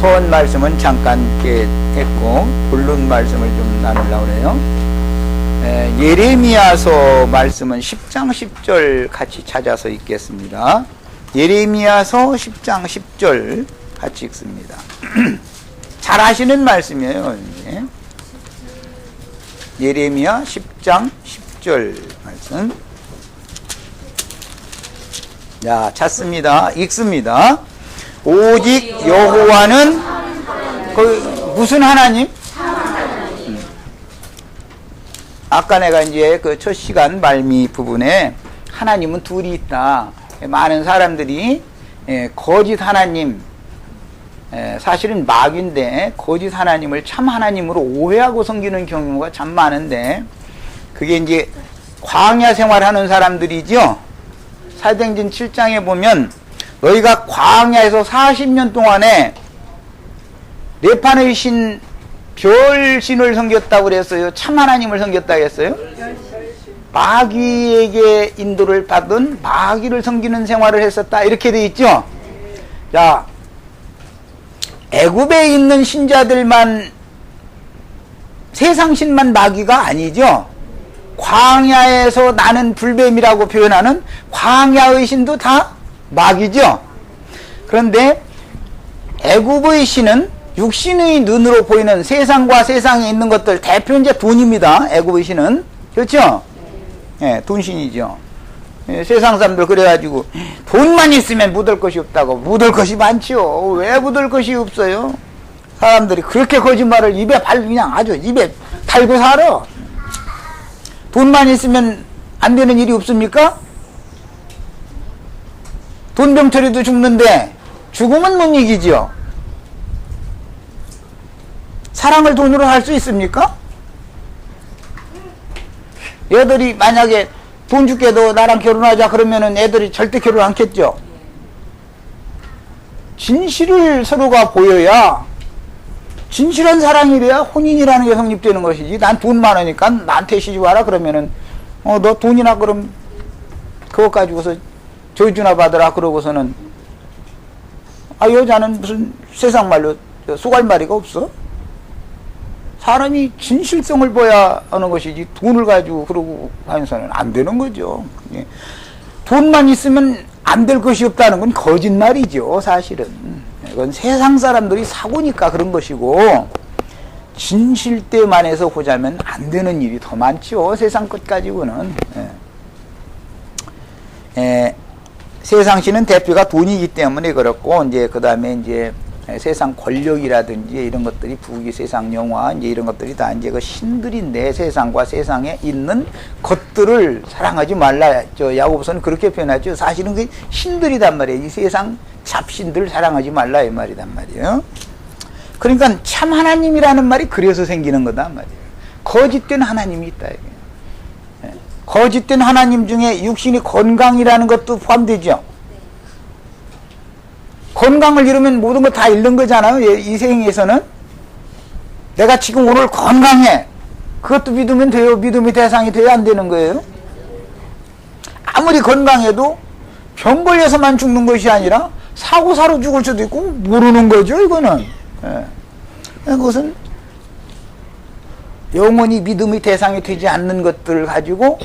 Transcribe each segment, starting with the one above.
서원 말씀은 잠깐 했고 본론 말씀을 좀 나누려고 해요. 예레미야서 말씀은 10장 10절 같이 찾아서 읽겠습니다. 예레미야서 10장 10절 같이 읽습니다. 잘 아시는 말씀이에요. 예레미야 10장 10절 말씀. 자, 찾습니다. 읽습니다. 오직 여호와는 무슨 하나님? 아까 내가 이제 그 첫 시간 말미 부분에 하나님은 둘이 있다. 많은 사람들이 거짓 하나님, 사실은 마귀인데 거짓 하나님을 참 하나님으로 오해하고 섬기는 경우가 참 많은데, 그게 이제 광야 생활하는 사람들이죠. 사도행전 7장에 보면 너희가 광야에서 40년 동안에 네판의 신 별신을 섬겼다고 그랬어요? 참 하나님을 섬겼다고 했어요? 마귀에게 인도를 받은 마귀를 섬기는 생활을 했었다, 이렇게 돼 있죠. 자, 애굽에 있는 신자들만, 세상신만 마귀가 아니죠. 광야에서 나는 불뱀이라고 표현하는 광야의 신도 다 마귀죠. 그런데 애굽의 신은 육신의 눈으로 보이는 세상과 세상에 있는 것들, 대표 이제 돈입니다. 애굽의 신은. 그렇죠? 예, 돈신이죠. 예, 세상 사람들 그래가지고 돈만 있으면 묻을 것이 없다고. 묻을 것이 많지요. 왜 묻을 것이 없어요? 사람들이 그렇게 거짓말을 그냥 아주 입에 달고 살아. 돈만 있으면 안 되는 일이 없습니까? 돈병처리도 죽는데 죽으면 못 이기죠. 사랑을 돈으로 할 수 있습니까? 애들이 만약에 돈 줄게 너 나랑 결혼하자 그러면은 애들이 절대 결혼 않겠죠. 진실을 서로가 보여야, 진실한 사랑이래야 혼인이라는 게 성립되는 것이지. 난 돈 많으니까 나한테 시집 와라 그러면은 너 돈이나 그럼 그것 가지고서 저주나 받으라 그러고서는 여자는 무슨 세상 말로 쏘갈마리가 없어? 사람이 진실성을 보여야 하는 것이지 돈을 가지고 그러고 하면서는 안 되는 거죠. 돈만 있으면 안 될 것이 없다는 건 거짓말이죠. 사실은 이건 세상 사람들이 사고니까 그런 것이고, 진실대만에서 보자면 안 되는 일이 더 많죠. 세상 것 가지고는. 세상신은 대표가 돈이기 때문에 그렇고, 이제 그 다음에 이제 세상 권력이라든지 이런 것들이 부귀, 세상 영화, 이제 이런 것들이 다 이제 그 신들인데, 세상과 세상에 있는 것들을 사랑하지 말라. 야고보서는 그렇게 표현하죠. 사실은 그 신들이단 말이에요. 이 세상 잡신들 사랑하지 말라, 이 말이단 말이에요. 그러니까 참 하나님이라는 말이 그래서 생기는 거단 말이에요. 거짓된 하나님이 있다, 이게. 거짓된 하나님 중에 육신이 건강이라는 것도 포함되죠. 건강을 잃으면 모든 거 다 잃는 거잖아요. 이 생에서는. 내가 지금 오늘 건강해. 그것도 믿으면 돼요? 믿음의 대상이 돼야 안 되는 거예요? 아무리 건강해도 병 걸려서만 죽는 것이 아니라 사고사로 죽을 수도 있고 모르는 거죠, 이거는. 그것은 영원히 믿음의 대상이 되지 않는 것들을 가지고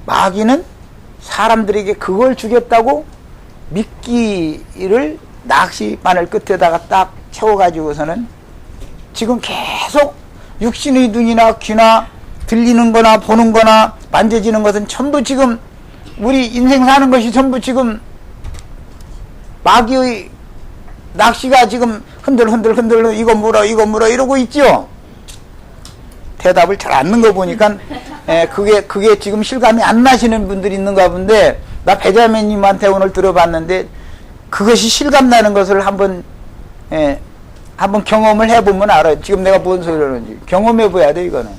마귀는 사람들에게 그걸 주겠다고 미끼를 낚시바늘 끝에다가 딱 채워가지고서는 지금 계속 육신의 눈이나 귀나 들리는 거나 보는 거나 만져지는 것은 전부 지금 우리 인생 사는 것이 전부 지금 마귀의 낚시가 지금 흔들 이거 물어 이러고 있죠. 대답을 잘 안 넣는 거 보니까 그게 지금 실감이 안 나시는 분들이 있는가 본데, 나 배자매님한테 오늘 들어봤는데 그것이 실감나는 것을 한번 경험을 해보면 알아요. 지금 내가 뭔 소리를 하는지 경험해봐야 돼. 이거는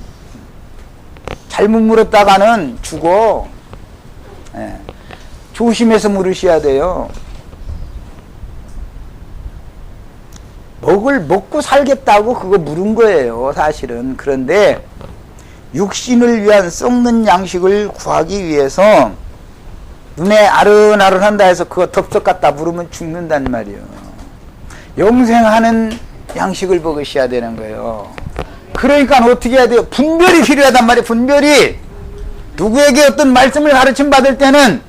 잘못 물었다가는 죽어. 조심해서 물으셔야 돼요. 먹고 살겠다고 그거 물은 거예요, 사실은. 그런데 육신을 위한 썩는 양식을 구하기 위해서 눈에 아른아른한다 해서 그거 덥석 갖다 물으면 죽는단 말이에요. 영생하는 양식을 먹으셔야 되는 거예요. 그러니까 어떻게 해야 돼요? 분별이 필요하단 말이에요. 분별이. 누구에게 어떤 말씀을 가르침 받을 때는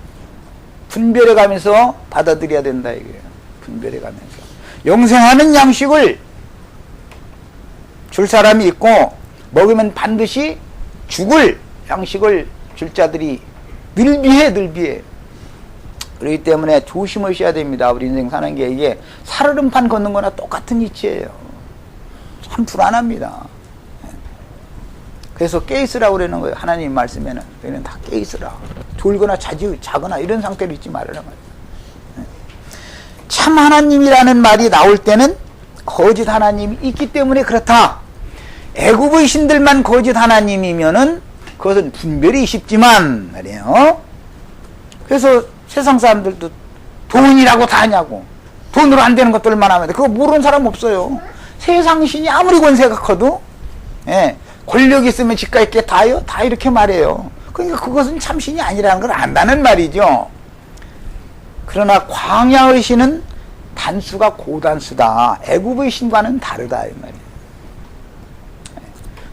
분별해 가면서 받아들여야 된다 이거예요. 분별해 가면서. 영생하는 양식을 줄 사람이 있고 먹으면 반드시 죽을 양식을 줄 자들이 늘비해. 그렇기 때문에 조심하셔야 됩니다. 우리 인생 사는 게 이게 살얼음판 걷는 거나 똑같은 이치예요. 참 불안합니다. 그래서 깨있으라고 그러는 거예요. 하나님 말씀에는. 너희는 다 깨있으라. 졸거나 자거나 이런 상태로 있지 말아라 말이에요. 참 하나님이라는 말이 나올 때는 거짓 하나님이 있기 때문에 그렇다. 애굽의 신들만 거짓 하나님이면은 그것은 분별이 쉽지만 말이에요. 그래서 세상 사람들도 돈이라고 다 하냐고. 돈으로 안 되는 것들만 하면 돼. 그거 모르는 사람 없어요. 세상 신이 아무리 권세가 커도 권력 있으면 집가 있게 다요? 다 이렇게 말해요. 그러니까 그것은 참신이 아니라는 걸 안다는 말이죠. 그러나 광야의 신은 단수가 고단수다. 애굽의 신과는 다르다 이 말이에요.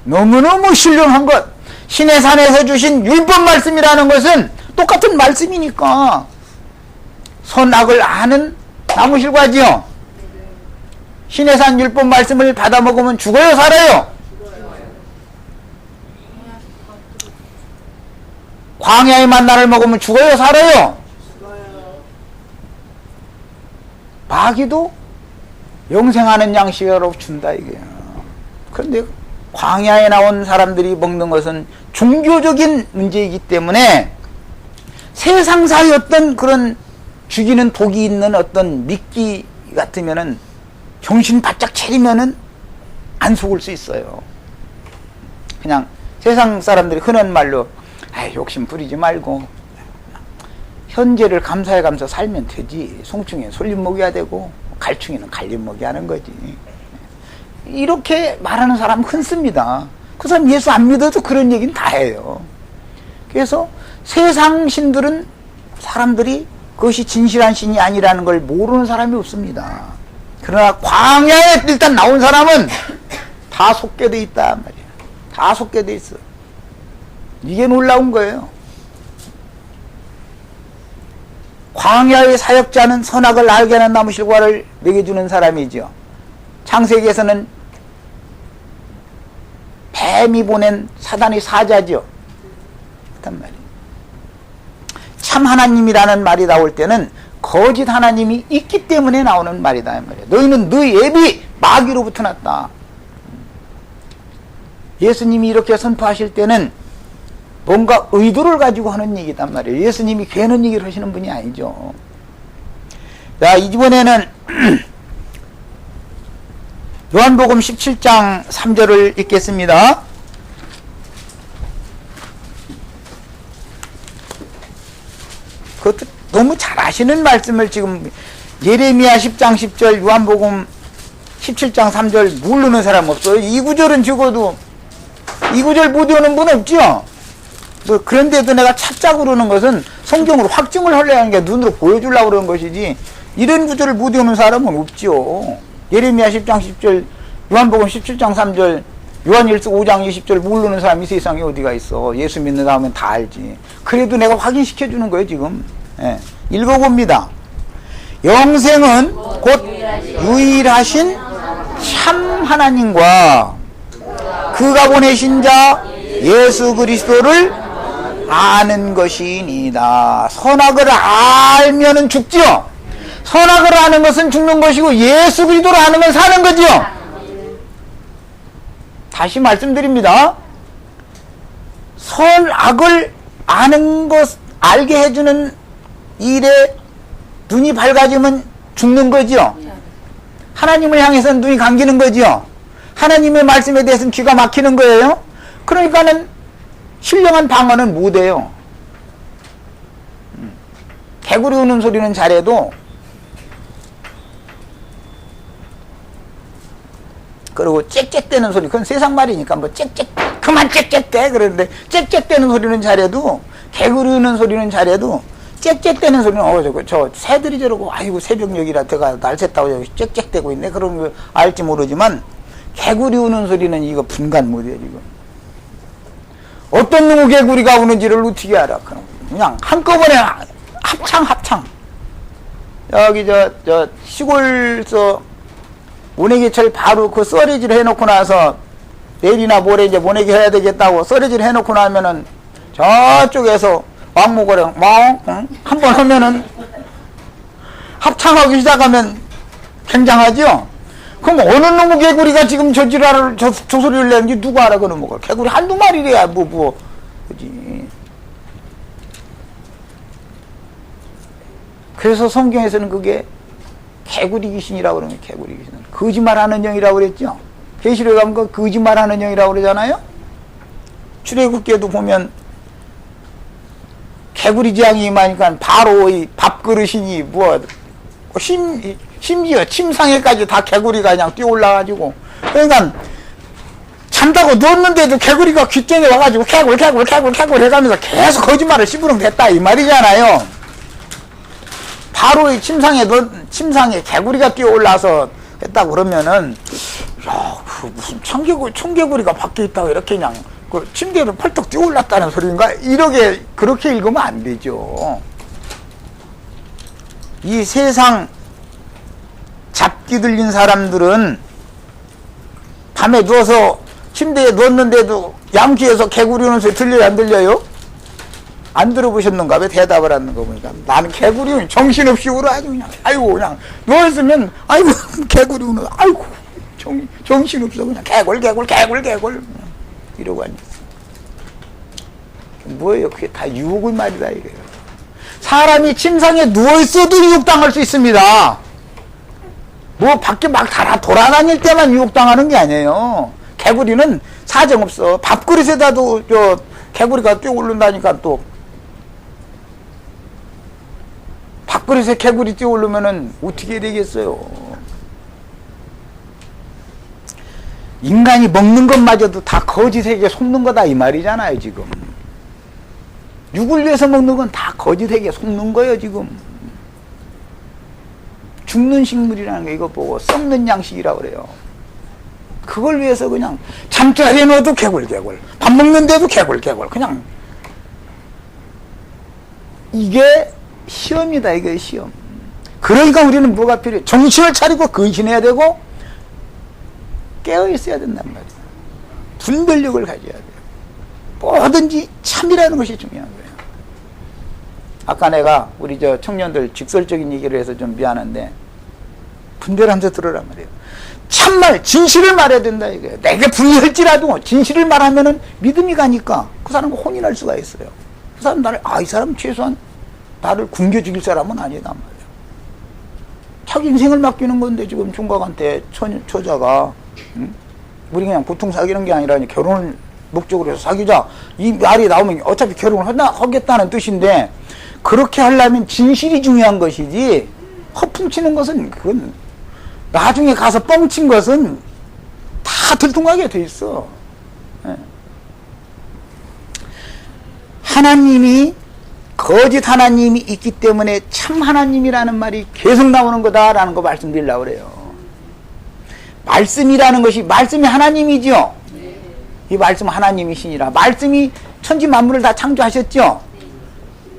너무너무 신령한 것. 신의 산에서 주신 율법 말씀이라는 것은 똑같은 말씀이니까 선악을 아는 나무실과지요. 신의 산 율법 말씀을 받아 먹으면 죽어요, 살아요? 광야의 만나를 먹으면 죽어요, 살아요? 마귀도 영생하는 양식으로 준다 이게요. 그런데 광야에 나온 사람들이 먹는 것은 종교적인 문제이기 때문에 세상사의 어떤 그런 죽이는 독이 있는 어떤 미끼 같으면은 정신 바짝 차리면은 안 속을 수 있어요. 그냥 세상 사람들이 흔한 말로 욕심 부리지 말고 현재를 감사해 가면서 살면 되지. 송충이는 솔잎 먹여야 되고 갈충이는 갈잎 먹여야 하는 거지. 이렇게 말하는 사람 흔습니다. 그 사람 예수 안 믿어도 그런 얘기는 다 해요. 그래서 세상 신들은 사람들이 그것이 진실한 신이 아니라는 걸 모르는 사람이 없습니다. 그러나 광야에 일단 나온 사람은 다 속게 돼 있단 말이에요. 다 속게 돼 있어. 이게 놀라운 거예요. 광야의 사역자는 선악을 알게 하는 나무실과를 먹여주는 사람이죠. 창세기에서는 뱀이 보낸 사단의 사자죠. 그렇단 말이에요. 참 하나님이라는 말이 나올 때는 거짓 하나님이 있기 때문에 나오는 말이다. 말이에요. 너희는 너희 애비 마귀로부터 났다. 예수님이 이렇게 선포하실 때는 뭔가 의도를 가지고 하는 얘기단 말이에요. 예수님이 괜한 얘기를 하시는 분이 아니죠. 자, 이번에는 요한복음 17장 3절을 읽겠습니다. 그것도 너무 잘 아시는 말씀을 지금 예레미야 10장 10절, 요한복음 17장 3절 모르는 사람 없어요. 이 구절은 적어도 이 구절 못 외우는 분 없죠? 뭐 그런데도 내가 찾자고 그러는 것은 성경으로 확증을 하려고 하는 게 눈으로 보여주려고 그러는 것이지 이런 구절을 못 외우는 사람은 없죠. 예레미야 10장 10절, 요한복음 17장 3절, 요한일서 5장 20절 모르는 사람이 세상에 어디가 있어. 예수 믿는다 하면 다 알지. 그래도 내가 확인시켜 주는 거예요 지금. 읽어봅니다. 영생은 곧 유일하신 참 하나님과 그가 보내신 자 예수 그리스도를 아는 것이니이다. 선악을 알면은 죽지요. 선악을 아는 것은 죽는 것이고 예수 그리스도를 아는 건 사는 거지요. 다시 말씀드립니다. 선악을 아는 것, 알게 해주는 일에 눈이 밝아지면 죽는 거지요. 하나님을 향해서는 눈이 감기는 거지요. 하나님의 말씀에 대해서는 귀가 막히는 거예요. 그러니까는 신령한 방언은 못해요. 개구리 우는 소리는 잘해도 그리고 짹짹대는 소리, 그건 세상 말이니까 뭐 짹짹 그만 짹짹대 그러는데 짹짹대는 소리는 잘해도 개구리 우는 소리는 잘해도 짹짹대는 소리는 저 새들이 저러고 아이고 새벽녘이라 제가 날 샜다고 저기 짹짹대고 있네 그런 거 알지 모르지만 개구리 우는 소리는 이거 분간 못해 지금. 어떤 놈의 개구리가 우는지를 어떻게 알아? 그냥 한꺼번에 합창. 여기 저 시골서 모내기철 바로 그 썰이질 해놓고 나서 내일이나 모레 이제 모내기 해야 되겠다고 썰이질 해놓고 나면은 저쪽에서 왕목을 한번 하면은 합창하기 시작하면 굉장하죠? 그럼 어느 놈의 개구리가 지금 저 지랄을 저 소리를 내는지 누가 알아? 그놈 뭐 개구리 한두 마리래야 그지. 그래서 성경에서는 그게 개구리 귀신이라고 그러면 개구리 귀신은 거짓말하는 영이라고 그랬죠. 계시록에 가면 그 거짓말하는 영이라고 그러잖아요. 출애굽기에도 보면 개구리 재앙이 임하니까 바로 이 밥그릇이니 심지어 침상에까지 다 개구리가 그냥 뛰어 올라가지고 그러니까 잠자고 누웠는데도 개구리가 귓등에 와가지고 개굴 해가면서 계속 거짓말을 시부름 했다 이 말이잖아요. 바로 이 침상에 개구리가 뛰어 올라서 했다고 그러면은 야, 그 무슨 청개구리가 밖에 있다고 이렇게 그냥 그 침대로 펄떡 뛰어 올랐다는 소리인가? 그렇게 읽으면 안 되죠. 이 세상 잡기 들린 사람들은 밤에 누워서 침대에 누웠는데도 양귀에서 개구리 우는 소리 들려요, 안 들려요? 안 들어보셨는가? 왜 대답을 하는 거 보니까 나는 개구리 정신없이 울어 아주 그냥 아이고 그냥 누워있으면 아이고 개구리 우는 아이고 정신없어 그냥 개굴 이러고 앉았어. 뭐예요? 그게 다 유혹의 말이다 이래요. 사람이 침상에 누워있어도 유혹당할 수 있습니다. 뭐 밖에 막 돌아다닐 때만 유혹당하는 게 아니에요. 개구리는 사정없어. 밥그릇에다도 개구리가 뛰어오른다니까 또 밥그릇에 개구리 뛰어오르면은 어떻게 되겠어요? 인간이 먹는 것마저도 다 거짓에게 속는 거다 이 말이잖아요 지금. 육을 위해서 먹는 건 다 거짓에게 속는 거예요 지금. 죽는 식물이라는 게 이거 보고 썩는 양식이라고 그래요. 그걸 위해서 그냥 잠자리에 넣어도 개굴 밥 먹는데도 개굴 그냥 이게 시험이다 이게 시험. 그러니까 우리는 뭐가 필요해? 정신을 차리고 근신해야 되고 깨어 있어야 된단 말이에요. 분별력을 가져야 돼요. 뭐든지 참이라는 것이 중요한 거예요. 아까 내가 우리 청년들 직설적인 얘기를 해서 좀 미안한데 분별하면서 들으란 말이에요. 참말, 진실을 말해야 된다 이거예요. 내게 불리할지라도 진실을 말하면은 믿음이 가니까 그 사람과 혼인할 수가 있어요. 그 사람 이 사람 최소한 나를 굶겨 죽일 사람은 아니다 말이에요. 자기 인생을 맡기는 건데 지금 총각한테 처자가 우리 그냥 보통 사귀는 게 아니라 결혼을 목적으로 해서 사귀자 이 말이 나오면 어차피 결혼을 하겠다는 뜻인데 그렇게 하려면 진실이 중요한 것이지 허풍치는 것은 그건 나중에 가서 뻥친 것은 다 들통하게 돼 있어. 하나님이 거짓 하나님이 있기 때문에 참 하나님이라는 말이 계속 나오는 거다라는 거 말씀드리려고 그래요. 말씀이라는 것이 말씀이 하나님이죠. 이 말씀 하나님이시니라. 말씀이 천지 만물을 다 창조하셨죠.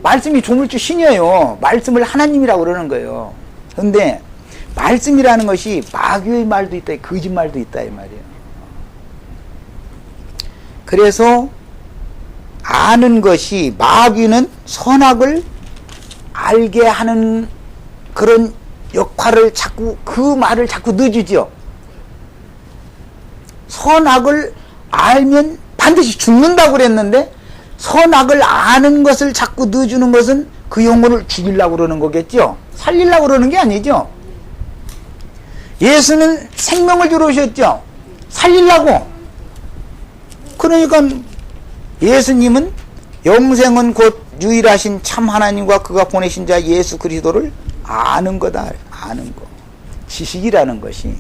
말씀이 조물주 신이에요. 말씀을 하나님이라고 그러는 거예요. 그런데 말씀이라는 것이 마귀의 말도 있다, 거짓말도 있다 이 말이에요. 그래서 아는 것이 마귀는 선악을 알게 하는 그런 역할을 그 말을 자꾸 넣어주죠. 선악을 알면 반드시 죽는다고 그랬는데 선악을 아는 것을 자꾸 넣어주는 것은 그 영혼을 죽이려고 그러는 거겠죠. 살리려고 그러는 게 아니죠. 예수는 생명을 주러 오셨죠. 살리려고. 그러니까 예수님은 영생은 곧 유일하신 참 하나님과 그가 보내신 자 예수 그리스도를 아는 거다. 아는 거. 지식이라는 것이.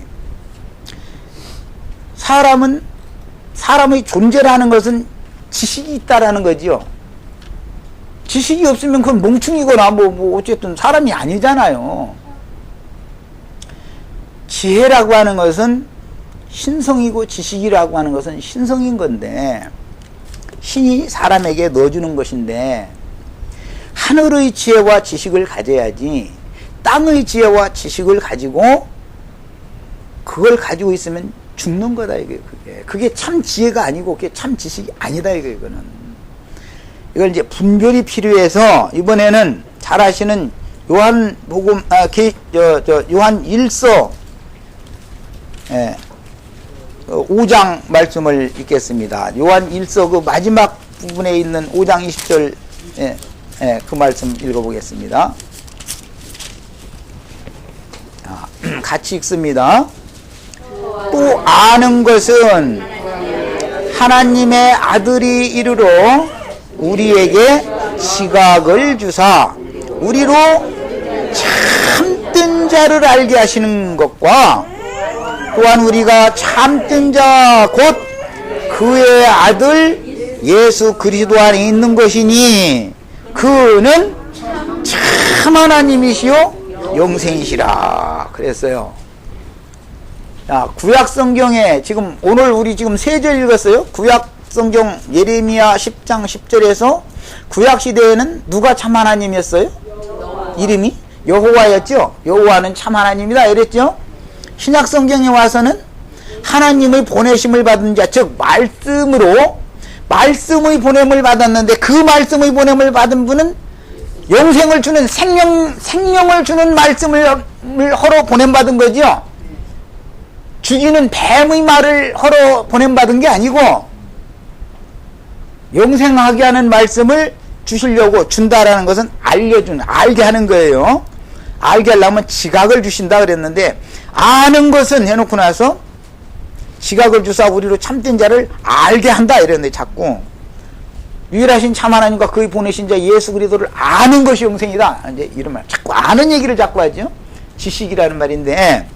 사람의 존재라는 것은 지식이 있다라는 거지요. 지식이 없으면 그건 멍충이거나 뭐 어쨌든 사람이 아니잖아요. 지혜라고 하는 것은 신성이고 지식이라고 하는 것은 신성인 건데 신이 사람에게 넣어주는 것인데 하늘의 지혜와 지식을 가져야지 땅의 지혜와 지식을 가지고 그걸 가지고 있으면 죽는 거다 이게 그게 참 지혜가 아니고 그게 참 지식이 아니다 이거는 이걸 이제 분별이 필요해서 이번에는 잘 아시는 요한복음 요한 1서 5장 말씀을 읽겠습니다. 요한 1서 그 마지막 부분에 있는 5장 20절 그 말씀 읽어보겠습니다. 같이 읽습니다. 또 아는 것은 하나님의 아들이 이르러 우리에게 지각을 주사 우리로 참된 자를 알게 하시는 것과 또한 우리가 참된 자 곧 그의 아들 예수 그리스도 안에 있는 것이니 그는 참 하나님이시요 영생이시라 그랬어요. 자, 구약 성경에 지금 오늘 우리 지금 3절 읽었어요. 구약 성경 예레미야 10장 10절에서 구약 시대에는 누가 참 하나님이었어요? 이름이 여호와였죠. 여호와는 참 하나님이다 이랬죠. 신약 성경에 와서는 하나님의 보내심을 받은 자, 즉 말씀의 보냄을 받았는데 그 말씀의 보냄을 받은 분은 영생을 주는 생명을 주는 말씀을 허러 보냄받은 거죠. 죽이는 뱀의 말을 허러 보냄받은 게 아니고 영생하게 하는 말씀을 주시려고 준다라는 것은 알게 하는 거예요. 알게 하려면 지각을 주신다 그랬는데 아는 것은 해놓고 나서 지각을 주사 우리로 참된 자를 알게 한다 이랬는데 자꾸 유일하신 참 하나님과 그의 보내신 자 예수 그리스도를 아는 것이 영생이다 이제 이런 말 자꾸 아는 얘기를 자꾸 하죠. 지식이라는 말인데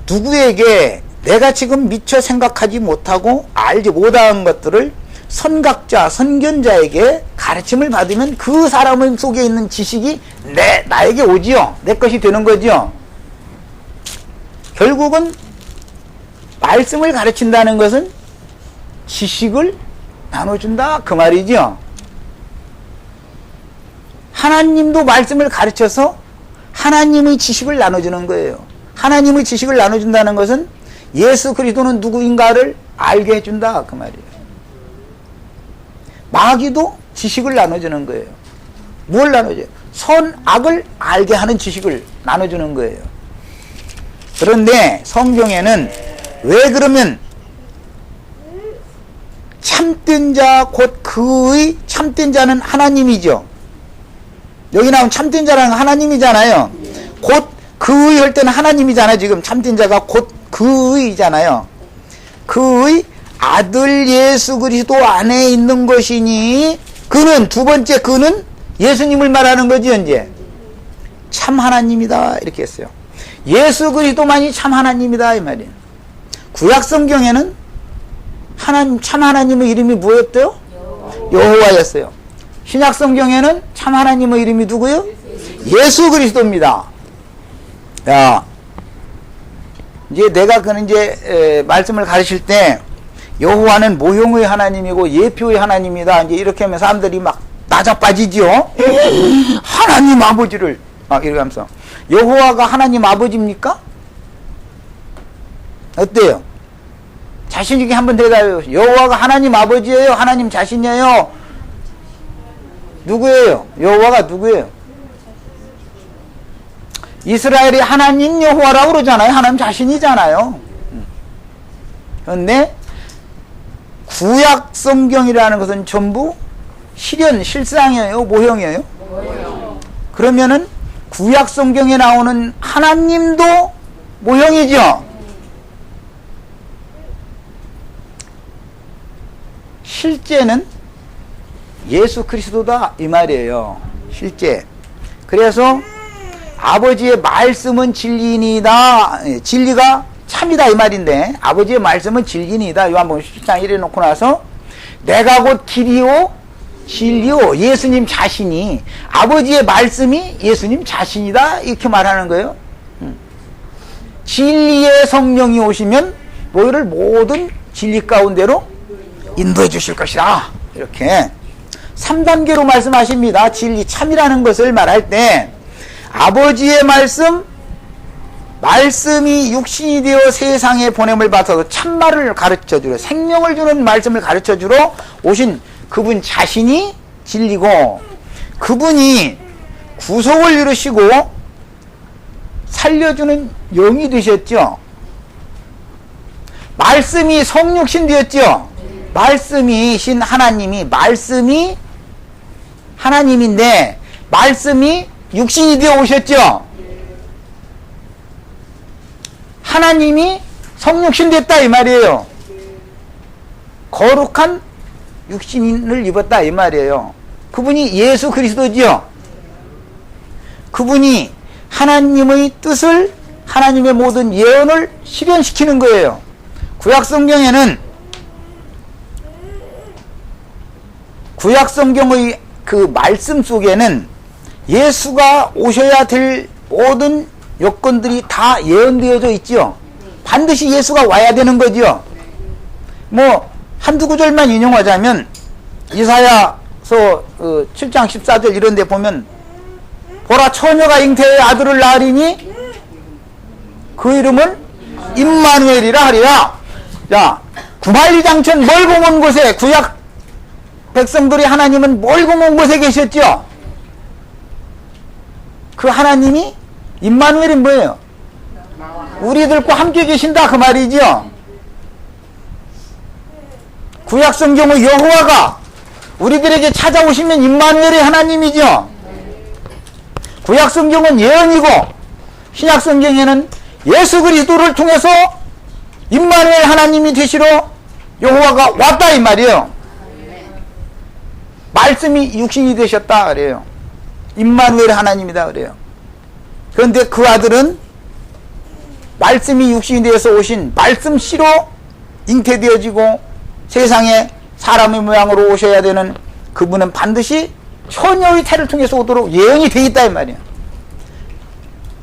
누구에게 내가 지금 미처 생각하지 못하고 알지 못한 것들을 선각자, 선견자에게 가르침을 받으면 그 사람 속에 있는 지식이 나에게 오지요. 내 것이 되는 거죠. 결국은 말씀을 가르친다는 것은 지식을 나눠준다 그 말이죠. 하나님도 말씀을 가르쳐서 하나님의 지식을 나눠주는 거예요. 하나님의 지식을 나눠준다는 것은 예수 그리스도는 누구인가를 알게 해준다 그 말이에요. 마귀도 지식을 나눠주는 거예요. 뭘 나눠줘요? 선악을 알게 하는 지식을 나눠주는 거예요. 그런데 성경에는 왜 그러면 참된 자 곧 그의 참된 자는 하나님이죠. 여기 나온 참된 자라는 하나님이잖아요. 곧 그의 할 때는 하나님이잖아요. 지금 참된 자가 곧 그의잖아요. 그의 아들 예수 그리스도 안에 있는 것이니 그는 두 번째 그는 예수님을 말하는 거지 이제 참 하나님이다 이렇게 했어요. 예수 그리스도만이 참 하나님이다 이 말이에요. 구약 성경에는 참 하나님의 이름이 뭐였대요? 여호와였어요. 신약 성경에는 참 하나님의 이름이 누구요? 예수 그리스도입니다. 야, 이제 내가 말씀을 가르칠 때 여호와는 모형의 하나님이고 예표의 하나님이다. 이제 이렇게 하면 사람들이 막 나자빠지지요. 하나님 아버지를 막 이렇게 하면서 여호와가 하나님 아버지입니까? 어때요? 자신있게 한번 대답해요. 여호와가 하나님 아버지예요? 하나님 자신이에요? 누구예요? 여호와가 누구예요? 이스라엘이 하나님 여호와라고 그러잖아요. 하나님 자신이잖아요. 그런데 구약 성경이라는 것은 전부 실상이에요? 모형이에요? 그러면은 구약 성경에 나오는 하나님도 모형이죠? 실제는 예수 그리스도다 이 말이에요. 실제. 그래서 아버지의 말씀은 진리이다. 진리가 참이다 이 말인데 아버지의 말씀은 진리이다. 요한복음 10장 1에 놓고 나서 내가 곧 길이요 진리요. 예수님 자신이, 아버지의 말씀이 예수님 자신이다. 이렇게 말하는 거예요. 진리의 성령이 오시면 너희를 모든 진리 가운데로 인도해 주실 것이다. 이렇게 3단계로 말씀하십니다. 진리 참이라는 것을 말할 때 아버지의 말씀이 육신이 되어 세상에 보냄을 받아서 참말을 가르쳐주러, 생명을 주는 말씀을 가르쳐주러 오신 그분 자신이 진리고, 그분이 구속을 이루시고 살려주는 영이 되셨죠. 말씀이 성육신 되었죠. 말씀이신 하나님이, 말씀이 하나님인데 말씀이 육신이 되어 오셨죠. 하나님이 성육신 됐다 이 말이에요. 거룩한 육신을 입었다 이 말이에요. 그분이 예수 그리스도지요. 그분이 하나님의 뜻을, 하나님의 모든 예언을 실현시키는 거예요. 구약성경의 그 말씀 속에는 예수가 오셔야 될 모든 요건들이 다 예언되어져 있죠. 반드시 예수가 와야 되는 거죠. 뭐 한두 구절만 인용하자면 이사야서 7장 14절 이런 데 보면, 보라 처녀가 잉태의 아들을 낳으리니 그 이름은 임마누엘이라 하리라. 자, 구만리장천 멀고 먼 곳에, 구약 백성들이 하나님은 멀고 먼 곳에 계셨죠. 그 하나님이 임마누엘이 뭐예요? 우리들과 함께 계신다 그 말이죠. 구약 성경의 여호와가 우리들에게 찾아오시면 임마누엘의 하나님이죠. 구약 성경은 예언이고 신약 성경에는 예수 그리스도를 통해서 임마누엘 하나님이 되시러 여호와가 왔다 이 말이에요. 말씀이 육신이 되셨다 그래요. 임마누엘 하나님이다 그래요. 그런데 그 아들은 말씀이 육신이 되어서 오신 말씀씨로 잉태되어지고 세상에 사람의 모양으로 오셔야 되는 그분은 반드시 처녀의 태를 통해서 오도록 예언이 되어 있다 이 말이에요.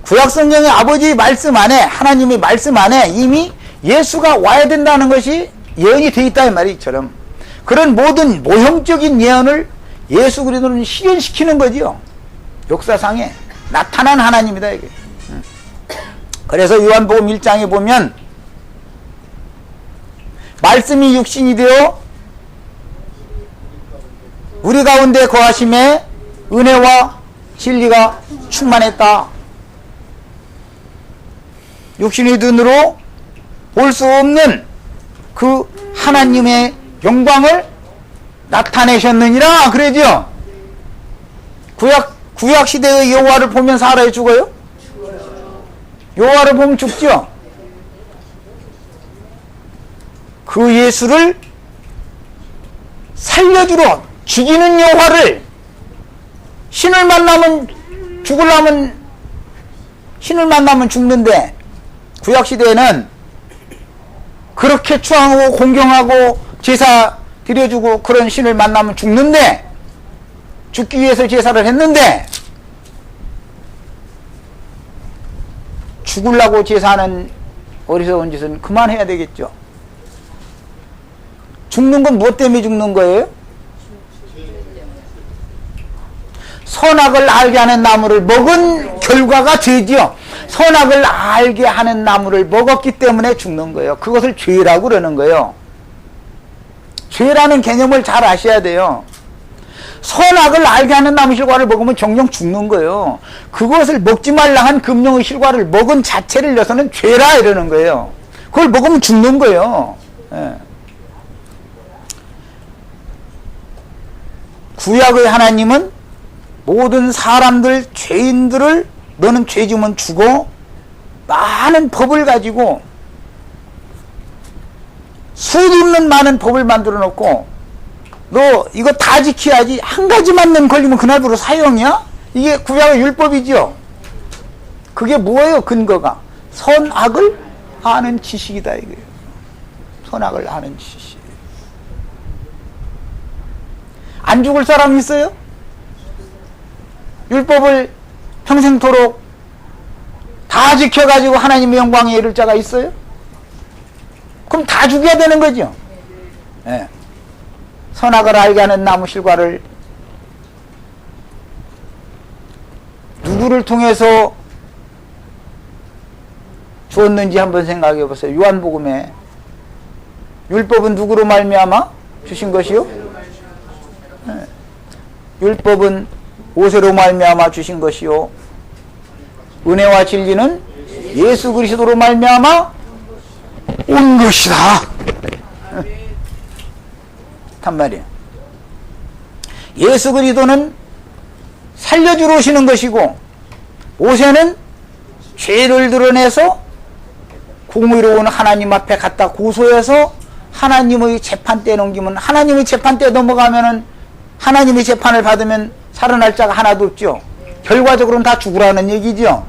구약성경의 아버지의 말씀 안에, 하나님의 말씀 안에 이미 예수가 와야 된다는 것이 예언이 되어 있다 이 말이처럼, 그런 모든 모형적인 예언을 예수 그리스도는 실현시키는 거지요. 역사상에 나타난 하나님이다 이게. 그래서 요한복음 1장에 보면 말씀이 육신이 되어 우리 가운데 거하심에 은혜와 진리가 충만했다. 육신의 눈으로 볼 수 없는 그 하나님의 영광을 나타내셨느니라 그러죠. 구약 시대의 여호와를 보면 살아요, 죽어요? 여호와를 보면 죽죠. 그 예수를 살려주러 죽이는 여호와를, 신을 만나면 신을 만나면 죽는데 구약 시대에는 그렇게 추앙하고 공경하고 제사 드려주고 그런 신을 만나면 죽는데, 죽기 위해서 제사를 했는데 죽으려고 제사하는 어리석은 짓은 그만해야 되겠죠. 죽는 건 무엇 때문에 죽는 거예요? 선악을 알게 하는 나무를 먹은 결과가 죄지요. 선악을 알게 하는 나무를 먹었기 때문에 죽는 거예요. 그것을 죄라고 그러는 거예요. 죄라는 개념을 잘 아셔야 돼요. 선악을 알게 하는 나무 실과를 먹으면 정령 죽는 거예요. 그것을 먹지 말라 한 금령의 실과를 먹은 자체를 여서는 죄라 이러는 거예요. 그걸 먹으면 죽는 거예요. 예. 구약의 하나님은 모든 사람들, 죄인들을 너는 죄 지으면 죽어, 많은 법을 가지고 수없는 많은 법을 만들어 놓고 너 이거 다 지켜야지, 한 가지만 넌 걸리면 그날부로 사형이야? 이게 구약의 율법이죠. 그게 뭐예요? 근거가 선악을 아는 지식이다 이거예요. 선악을 아는 지식. 안 죽을 사람이 있어요? 율법을 평생토록 다 지켜가지고 하나님의 영광에 이를 자가 있어요? 그럼 다 죽여야 되는 거죠. 네. 선악을 알게 하는 나무 실과를 누구를 통해서 주었는지 한번 생각해 보세요. 요한복음에 율법은 누구로 말미암아 주신 것이요? 네. 율법은 모세로 말미암아 주신 것이요, 은혜와 진리는 예수 그리스도로 말미암아 온 것이다. 단 말이에요. 예수 그리스도는 살려주러 오시는 것이고, 모세는 죄를 드러내서 공의로운 하나님 앞에 갖다 고소해서 하나님의 재판대에 넘기면, 하나님의 재판대에 넘어가면은 하나님의 재판을 받으면 살아날 자가 하나도 없죠. 결과적으로는 다 죽으라는 얘기죠.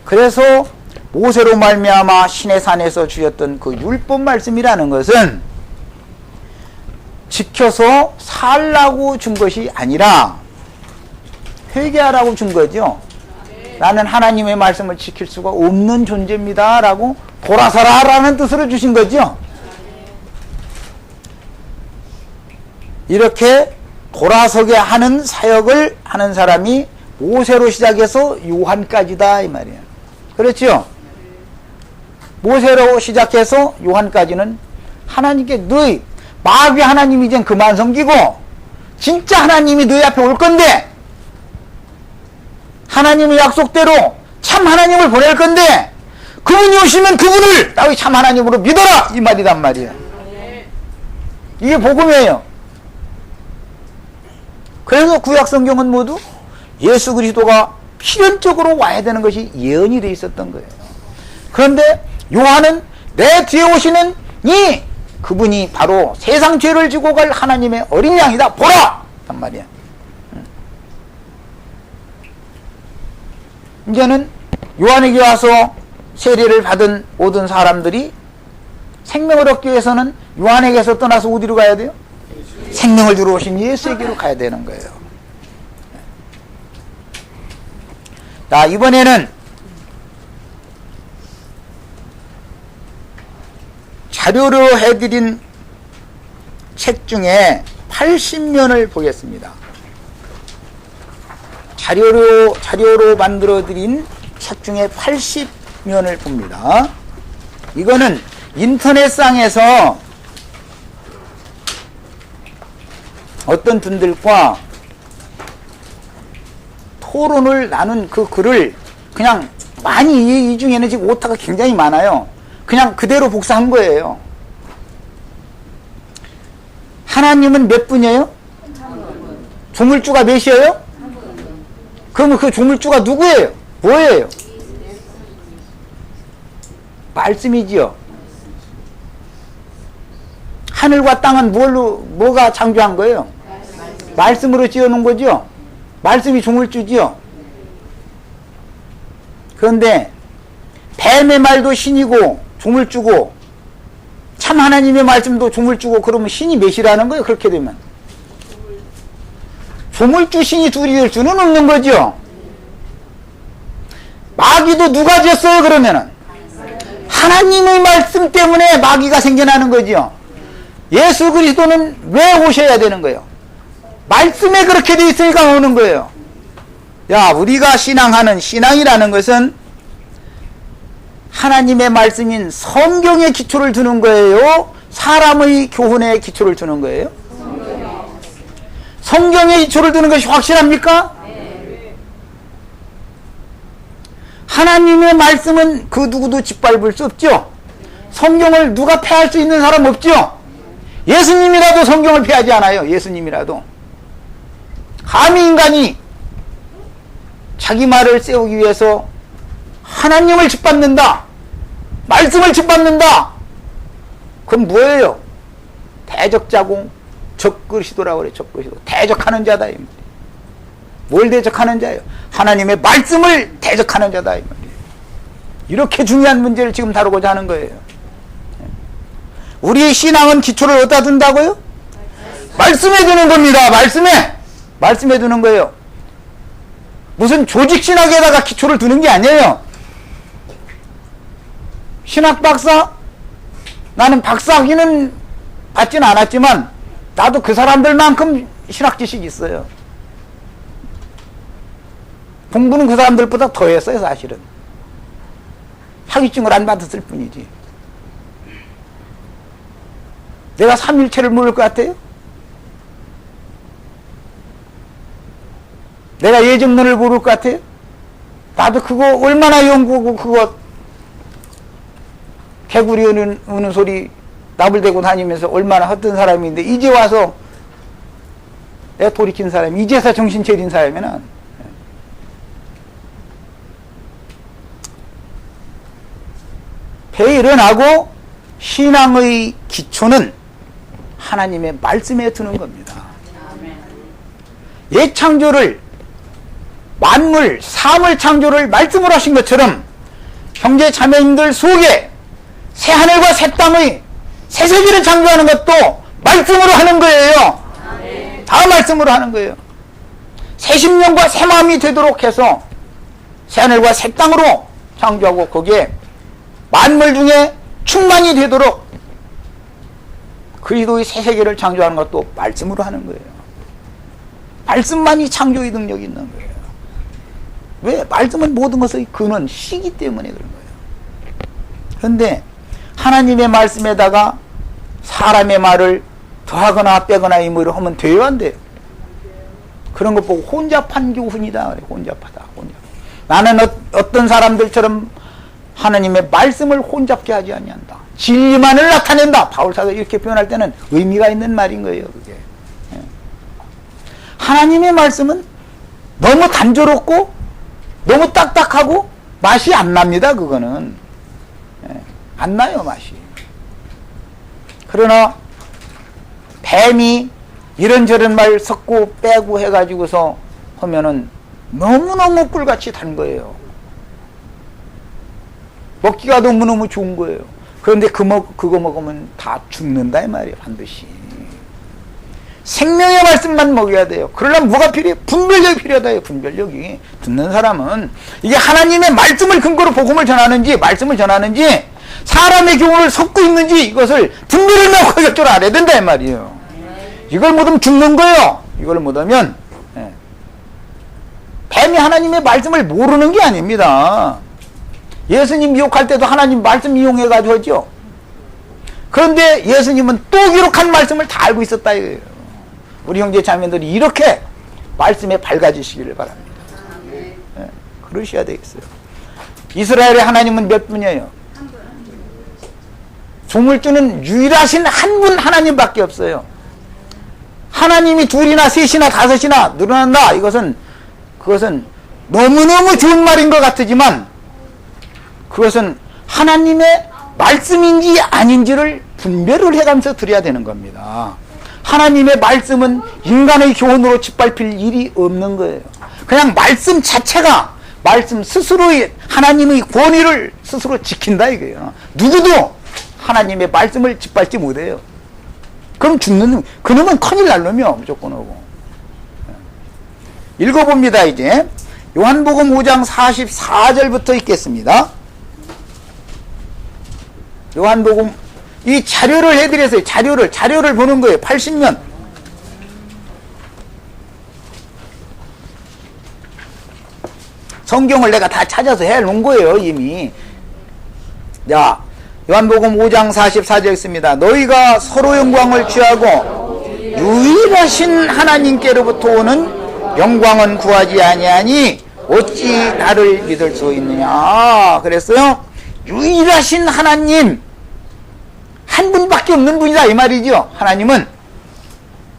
그래서 모세로 말미암아 신의 산에서 주셨던 그 율법 말씀이라는 것은 지켜서 살라고 준 것이 아니라 회개하라고 준 거죠. 나는 하나님의 말씀을 지킬 수가 없는 존재입니다 라고 돌아서라 라는 뜻으로 주신 거죠. 이렇게 돌아서게 하는 사역을 하는 사람이 모세로 시작해서 요한까지다 이 말이에요. 그렇죠? 모세로 시작해서 요한까지는 하나님께 너희 마귀 하나님이 이젠 그만 섬기고 진짜 하나님이 너희 앞에 올 건데, 하나님의 약속대로 참 하나님을 보낼 건데, 그분이 오시면 그분을 나의 참 하나님으로 믿어라 이 말이란 말이에요. 이게 복음이에요. 그래서 구약 성경은 모두 예수 그리스도가 필연적으로 와야 되는 것이 예언이 되어 있었던 거예요. 그런데 요한은 내 뒤에 오시는 이 그분이 바로 세상 죄를 지고 갈 하나님의 어린 양이다 보라 단 말이야. 이제는 요한에게 와서 세례를 받은 모든 사람들이 생명을 얻기 위해서는 요한에게서 떠나서 어디로 가야 돼요? 생명을 주러 오신 예수에게로 가야 되는 거예요. 자, 이번에는 자료로 해드린 책 중에 80면을 보겠습니다. 자료로 만들어드린 책 중에 80면을 봅니다. 이거는 인터넷상에서 어떤 분들과 토론을 나눈 그 글을 그냥 많이, 이 중에는 지금 오타가 굉장히 많아요. 그냥 그대로 복사한 거예요. 하나님은 몇 분이에요? 조물주가 몇이에요? 그러면 그 조물주가 누구예요? 뭐예요? 말씀이지요. 하늘과 땅은 뭐가 창조한 거예요? 말씀으로 지어놓은 거죠. 말씀이 조물주지요. 그런데 뱀의 말도 신이고 조물주고 참 하나님의 말씀도 조물주고, 그러면 신이 몇이라는 거예요? 그렇게 되면 조물주 신이 둘이 될 수는 없는 거죠. 마귀도 누가 지었어요? 그러면은 하나님의 말씀 때문에 마귀가 생겨나는 거죠. 예수 그리스도는 왜 오셔야 되는 거예요? 말씀에 그렇게 돼 있으니까 오는 거예요. 야, 우리가 신앙하는 신앙이라는 것은 하나님의 말씀인 성경에 기초를 두는 거예요? 사람의 교훈에 기초를 두는 거예요? 성경에 기초를 두는 것이 확실합니까? 하나님의 말씀은 그 누구도 짓밟을 수 없죠. 성경을 누가 폐할 수 있는 사람 없죠. 예수님이라도 성경을 폐하지 않아요. 예수님이라도. 감히 인간이 자기 말을 세우기 위해서 하나님을 짓밟는다, 말씀을 짓밟는다, 그럼 뭐예요? 대적자고 적그리스도라고 그래. 적그리스도, 대적하는 자다 이 말이에요. 뭘 대적하는 자예요? 하나님의 말씀을 대적하는 자다 이 말이에요. 이렇게 중요한 문제를 지금 다루고자 하는 거예요. 우리의 신앙은 기초를 어디다 둔다고요? 말씀에 두는 겁니다. 말씀에 두는 거예요. 무슨 조직 신학에다가 기초를 두는 게 아니에요. 신학 박사? 나는 박사학위는 받지는 않았지만 나도 그 사람들만큼 신학 지식이 있어요. 공부는 그 사람들보다 더 했어요, 사실은. 학위증을 안 받았을 뿐이지. 내가 삼일체를 모를 것 같아요? 내가 예정론을 모를 것 같아요? 나도 그거 얼마나 연구하고 그거 개구리 우는 소리 나불대고 다니면서 얼마나 헛된 사람인데 이제 와서 내 돌이킨 사람이 이제서 정신 차린 사람이면 배에 일어나고 신앙의 기초는 하나님의 말씀에 두는 겁니다. 옛 창조를 만물, 사물 창조를 말씀으로 하신 것처럼 형제 자매님들 속에 새 하늘과 새 땅의 새 세계를 창조하는 것도 말씀으로 하는 거예요. 다 말씀으로 하는 거예요. 새 심령과 새 마음이 되도록 해서 새 하늘과 새 땅으로 창조하고 거기에 만물 중에 충만이 되도록 그리스도의 새 세계를 창조하는 것도 말씀으로 하는 거예요. 말씀만이 창조의 능력이 있는 거예요. 왜? 말씀은 모든 것의 근원, 시기 때문에 그런 거예요. 그런데 하나님의 말씀에다가 사람의 말을 더하거나 빼거나 임의로 하면 돼요, 안 돼요? 그런 것 보고 혼잡한 교훈이다. 그래. 혼잡하다. 나는 어떤 사람들처럼 하나님의 말씀을 혼잡게 하지 아니한다. 진리만을 나타낸다. 바울사가 이렇게 표현할 때는 의미가 있는 말인 거예요, 그게. 하나님의 말씀은 너무 단조롭고 너무 딱딱하고 맛이 안 납니다, 그거는. 안 나요, 맛이. 그러나 뱀이 이런저런 말 섞고 빼고 해가지고서 하면은 너무너무 꿀같이 단 거예요. 먹기가 너무너무 좋은 거예요. 그런데 그거 먹으면 다 죽는다 이 말이에요, 반드시. 생명의 말씀만 먹여야 돼요. 그러려면 뭐가 필요해요? 분별력이 필요하다. 분별력이. 듣는 사람은 이게 하나님의 말씀을 근거로 복음을 전하는지 말씀을 전하는지 사람의 교훈을 섞고 있는지 이것을 분별을 명확하게 할 줄 알아야 된다 이 말이에요. 이걸 못하면 죽는 거예요. 이걸 못하면 뱀이 하나님의 말씀을 모르는 게 아닙니다. 예수님 미혹할 때도 하나님 말씀 이용해가지고 하죠. 그런데 예수님은 또 기록한 말씀을 다 알고 있었다 이거예요. 우리 형제 자매들이 이렇게 말씀에 밝아지시기를 바랍니다. 그러셔야 되겠어요. 이스라엘의 하나님은 몇 분이에요? 종을 주는 유일하신 한 분 하나님밖에 없어요. 하나님이 둘이나 셋이나 다섯이나 늘어난다. 그것은 너무너무 좋은 말인 것 같지만 그것은 하나님의 말씀인지 아닌지를 분별을 해가면서 드려야 되는 겁니다. 하나님의 말씀은 인간의 교훈으로 짓밟힐 일이 없는 거예요. 그냥 말씀 자체가 말씀 스스로의 하나님의 권위를 스스로 지킨다 이거예요. 누구도 하나님의 말씀을 짓밟지 못해요. 그럼 죽는 그놈은 큰일 날 놈이요 무조건 오고. 읽어봅니다. 이제 요한복음 5장 44절부터 읽겠습니다. 요한복음 이 자료를 해드렸어요. 자료를 보는 거예요. 80년. 성경을 내가 다 찾아서 해놓은 거예요, 이미. 자, 요한복음 5장 44절 있습니다. 너희가 서로 영광을 취하고 유일하신 하나님께로부터 오는 영광은 구하지 아니하니 어찌 나를 믿을 수 있느냐. 그랬어요. 유일하신 하나님 한 분밖에 없는 분이다 이 말이죠. 하나님은.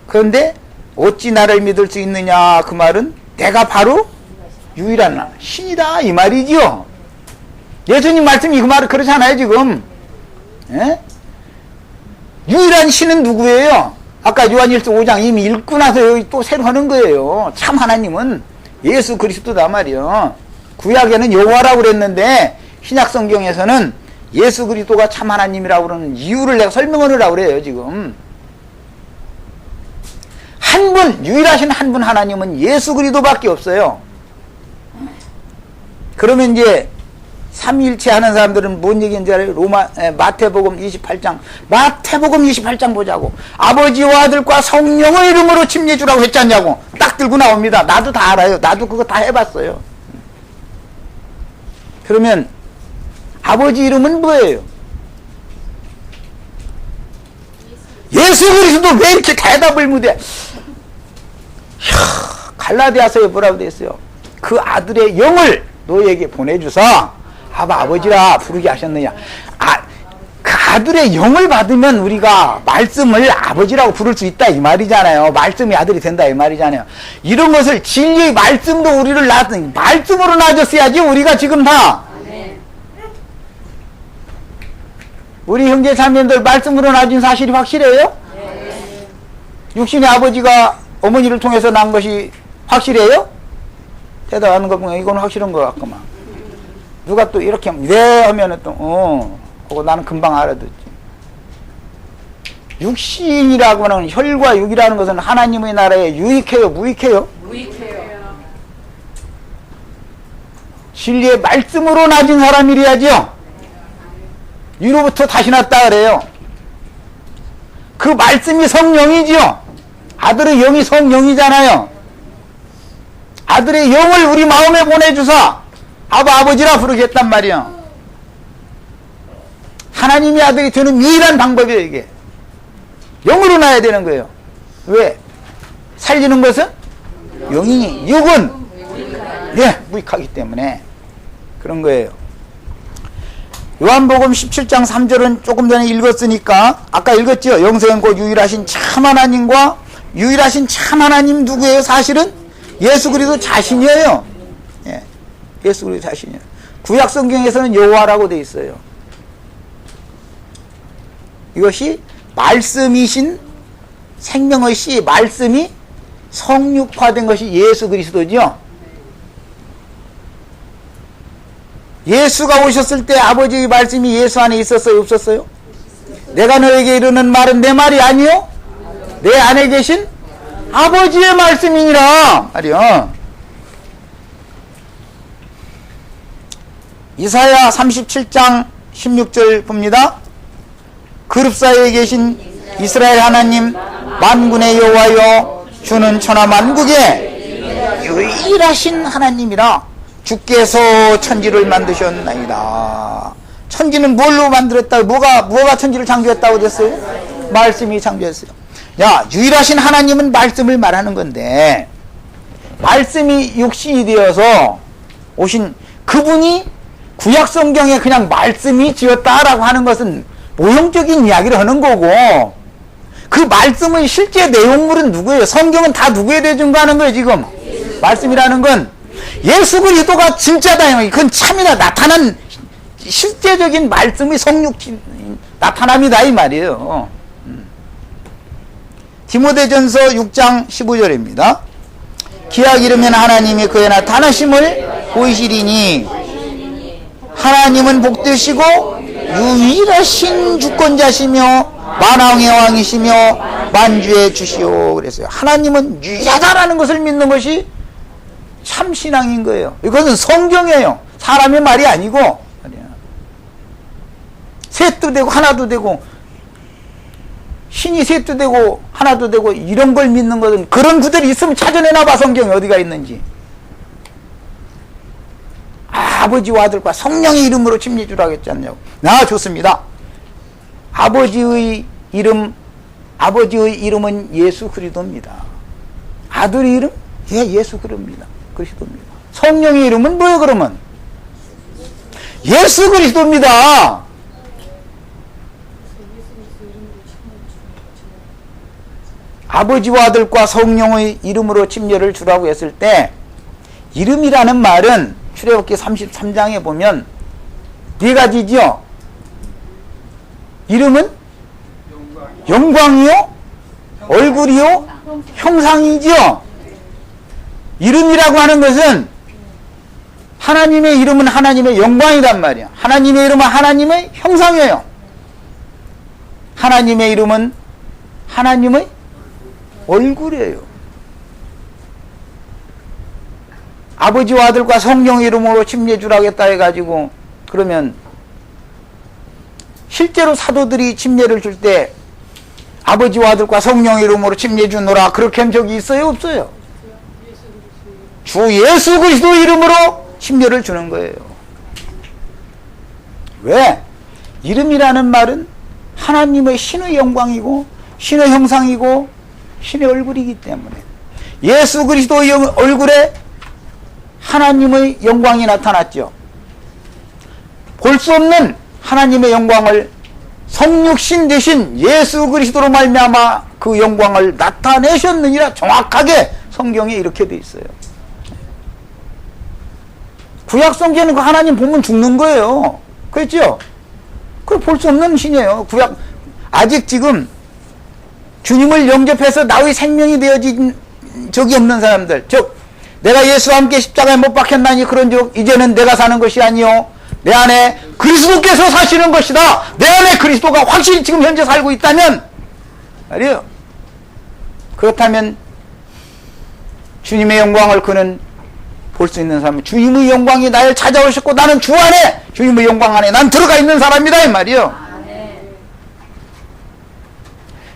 그런데 어찌 나를 믿을 수 있느냐 그 말은 내가 바로 유일한 신이다 이 말이죠. 예수님 말씀이 그 말은 그렇잖아요 지금. 예? 유일한 신은 누구예요? 아까 요한일서 5장 이미 읽고 나서 여기 또 새로 하는 거예요. 참 하나님은 예수 그리스도다 말이요. 구약에는 여호와라고 그랬는데 신약 성경에서는 예수 그리스도가 참 하나님이라고 그러는 이유를 내가 설명을 하라고 그래요 지금. 이름은 유일하신 한 분 하나님은 예수 그리스도밖에 없어요. 그러면 이제 삼위일체 하는 사람들은 뭔 얘기인지 알아요? 마태복음 28장. 마태복음 28장 보자고. 아버지와 아들과 성령의 이름으로 침례 주라고 했지 않냐고. 딱 들고 나옵니다. 나도 다 알아요. 나도 그거 다 해봤어요. 그러면 아버지 이름은 뭐예요? 예수 그리스도. 왜 이렇게 대답을 못해? 갈라디아서에 뭐라고 돼 있어요? 그 아들의 영을 너에게 보내주사 아버지라 부르게 하셨느냐. 그 아들의 영을 받으면 우리가 말씀을 아버지라고 부를 수 있다 이 말이잖아요. 말씀이 아들이 된다 이 말이잖아요. 이런 것을 진리의 말씀도 우리를 말씀으로 낳아줬어야지. 우리가 지금 다 우리 형제 자매들 말씀으로 낳아준 사실이 확실해요? 육신의 아버지가 어머니를 통해서 낳은 것이 확실해요? 대답하는 거 보면 이건 확실한 것 같구만. 누가 또 이렇게 하면 네 하면은 또 하고 나는 금방 알아듣지. 육신이라고 하는 혈과 육이라는 것은 하나님의 나라에 유익해요, 무익해요? 무익해요. 진리의 말씀으로 낳은 사람이래야죠. 위로부터 다시 났다 그래요. 그 말씀이 성령이지요. 아들의 영이 성령이잖아요. 아들의 영을 우리 마음에 보내주사 아버지라 부르겠단 말이야. 하나님의 아들이 되는 유일한 방법이에요. 이게 영으로 낳아야 되는 거예요. 왜? 살리는 것은 영이니 육은 무익하기 때문에 그런 거예요. 요한복음 17장 3절은 조금 전에 읽었으니까 아까 읽었죠. 영생은 곧 유일하신 참 하나님과 유일하신 참 하나님 누구예요? 사실은 예수 그리스도 자신이에요. 예수 그리스도 자신이에요. 구약 성경에서는 여호와라고 되어 있어요. 이것이 말씀이신 생명의 씨, 말씀이 성육화된 것이 예수 그리스도죠. 예수가 오셨을 때 아버지의 말씀이 예수 안에 있었어요, 없었어요? 내가 너에게 이르는 말은 내 말이 아니요 내 안에 계신 아버지의 말씀이니라 말이요. 이사야 37장 16절 봅니다. 그룹 사이에 계신 이스라엘 하나님 만군의 여호와여 주는 천하 만국의 유일하신 하나님이라. 주께서 천지를 만드셨나이다. 천지는 뭘로 만들었다? 뭐가 천지를 창조했다고 됐어요? 말씀이 창조했어요. 야, 유일하신 하나님은 말씀을 말하는 건데 말씀이 육신이 되어서 오신 그분이 구약 성경에 그냥 말씀이 지었다라고 하는 것은 모형적인 이야기를 하는 거고 그 말씀의 실제 내용물은 누구예요? 성경은 다 누구에 대해 증거하는 거예요 지금? 말씀이라는 건 예수 그리스도가 진짜다. 그건 참이다. 나타난 실제적인 말씀의 성육 나타남이다 이 말이에요. 디모데전서 6장 15절입니다. 기약 이르면 하나님이 그의 나타나심을 보이시리니 하나님은 복되시고 유일하신 주권자시며 만왕의 왕이시며 만주의 주시오 그랬어요. 하나님은 유일하다라는 것을 믿는 것이 참 신앙인 거예요. 이것은 성경이에요. 사람의 말이 아니고 셋도 되고 하나도 되고 신이 셋도 되고 하나도 되고 이런 걸 믿는 것은 그런 구절이 있으면 찾아내나 봐. 성경이 어디가 있는지. 아버지와 아들과 성령의 이름으로 침례 주라고 했지 않냐고. 좋습니다. 아버지의 이름은 예수 그리스도입니다. 아들의 이름? 예수 그리스도입니다. 성령의 이름은 뭐예요 그러면? 예수 그리스도입니다. 아버지와 아들과 성령의 이름으로 침례를 주라고 했을 때 이름이라는 말은 출애굽기 33장에 보면 네 가지죠. 이름은 영광이요, 얼굴이요, 형상이죠. 이름이라고 하는 것은 하나님의 이름은 하나님의 영광이란 말이야. 하나님의 이름은 하나님의 형상이에요. 하나님의 이름은 하나님의 얼굴이에요. 아버지와 아들과 성령 이름으로 침례 주라겠다 해가지고, 그러면 실제로 사도들이 침례를 줄 때 아버지와 아들과 성령 이름으로 침례 주노라 그렇게 한 적이 있어요, 없어요? 주 예수 그리스도 이름으로 침례를 주는 거예요. 왜? 이름이라는 말은 하나님의 신의 영광이고 신의 형상이고 신의 얼굴이기 때문에 예수 그리스도의 얼굴에 하나님의 영광이 나타났죠. 볼 수 없는 하나님의 영광을 성육신 되신 예수 그리스도로 말미암아 그 영광을 나타내셨느니라. 정확하게 성경에 이렇게 돼 있어요. 구약 성경은 그 하나님 보면 죽는 거예요. 그렇죠? 그 볼 수 없는 신이에요. 구약 아직 지금 주님을 영접해서 나의 생명이 되어진 적이 없는 사람들, 즉 내가 예수와 함께 십자가에 못 박혔나니 그런즉 이제는 내가 사는 것이 아니요 내 안에 그리스도께서 사시는 것이다. 내 안에 그리스도가 확실히 지금 현재 살고 있다면 말이에요. 그렇다면 주님의 영광을 그는 볼 수 있는 사람은 주님의 영광이 나를 찾아오셨고 나는 주 안에 주님의 영광 안에 난 들어가 있는 사람이다 이 말이에요.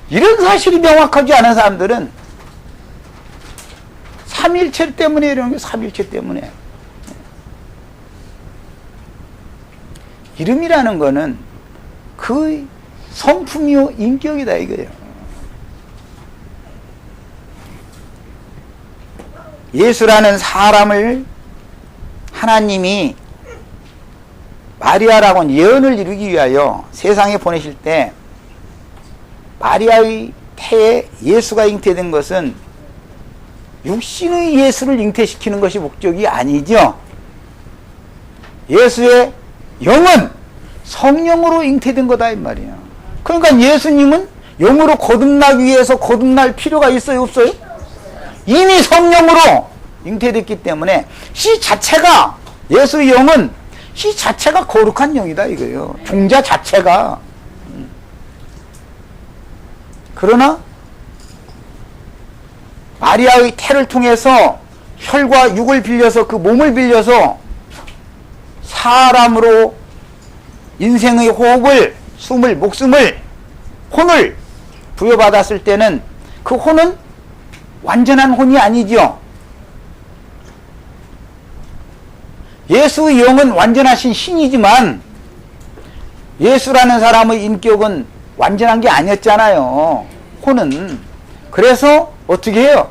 이런 사실이 명확하지 않은 사람들은 삼일체 때문에 이런 게 삼일체 때문에 이름이라는 거는 그 성품이요 인격이다 이거예요. 예수라는 사람을 하나님이 마리아라고는 예언을 이루기 위하여 세상에 보내실 때 마리아의 태에 예수가 잉태된 것은 육신의 예수를 잉태시키는 것이 목적이 아니죠. 예수의 영은 성령으로 잉태된 거다 이 말이야. 그러니까 예수님은 영으로 거듭나기 위해서 거듭날 필요가 있어요, 없어요? 이미 성령으로 잉태됐기 때문에 시 자체가, 예수의 영은 시 자체가 거룩한 영이다 이거예요. 종자 자체가. 그러나 마리아의 태를 통해서 혈과 육을 빌려서 그 몸을 빌려서 사람으로 인생의 호흡을, 숨을, 목숨을, 혼을 부여받았을 때는 그 혼은 완전한 혼이 아니죠. 예수의 영은 완전하신 신이지만 예수라는 사람의 인격은 완전한 게 아니었잖아요. 혼은. 그래서 어떻게 해요?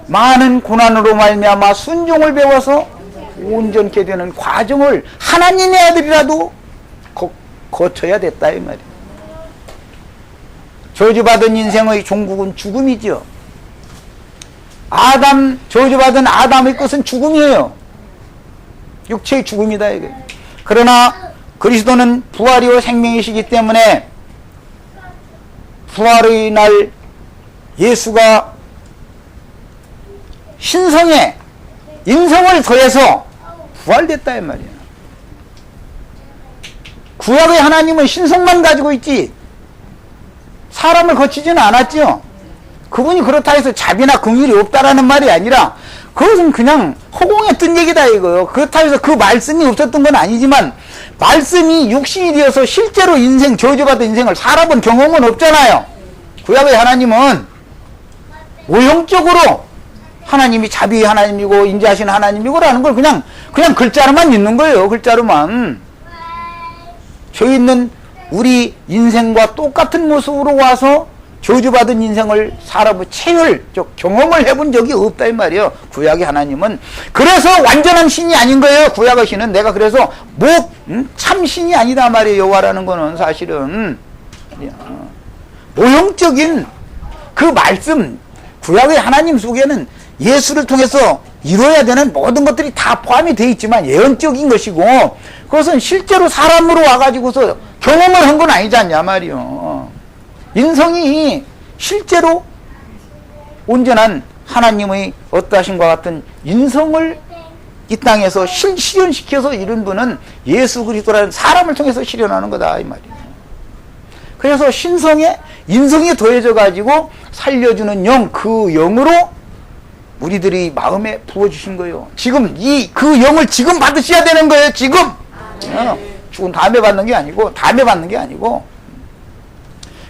많은 고난으로 말미암아 순종을 배워서 온전케 되는 과정을 하나님의 아들이라도 거쳐야 됐다 이 말이에요. 저주받은 인생의 종국은 죽음이죠. 저주받은 아담의 끝은 죽음이에요. 육체의 죽음이다 이게. 그러나 그리스도는 부활이요 생명이시기 때문에 부활의 날 예수가 신성에 인성을 더해서 부활됐다 이 말이야. 구약의 하나님은 신성만 가지고 있지 사람을 거치지는 않았죠. 그분이 그렇다 해서 자비나 긍휼이 없다라는 말이 아니라 그것은 그냥 허공에 뜬 얘기다 이거요. 그렇다 해서 그 말씀이 없었던 건 아니지만 말씀이 육신이 되어서 실제로 인생, 저주받은 인생을 살아본 경험은 없잖아요. 구약의 하나님은 모형적으로 하나님이 자비의 하나님이고 인자하신 하나님이고라는 걸 그냥 글자로만 있는 거예요. 글자로만. 저기 있는 우리 인생과 똑같은 모습으로 와서 저주받은 인생을 살아본 체혈, 즉 경험을 해본 적이 없다 이 말이에요. 구약의 하나님은. 그래서 완전한 신이 아닌 거예요. 구약의 신은. 내가 그래서 참신이 아니다 말이에요. 여호와라는 거는 사실은 모형적인 그 말씀, 구약의 하나님 속에는 예수를 통해서 이루어야 되는 모든 것들이 다 포함이 되어 있지만 예언적인 것이고 그것은 실제로 사람으로 와가지고서 경험을 한 건 아니지 않냐 말이요. 인성이 실제로 온전한 하나님의 어떠하신과 같은 인성을 이 땅에서 실현시켜서 이룬 분은 예수 그리스도라는 사람을 통해서 실현하는 거다 이 말이에요. 그래서 신성에 인성이 더해져 가지고 살려주는 영, 그 영으로 우리들이 마음에 부어주신 거예요. 지금 그 영을 지금 받으셔야 되는 거예요. 지금. 죽은 다음에 받는 게 아니고, 다음에 받는 게 아니고,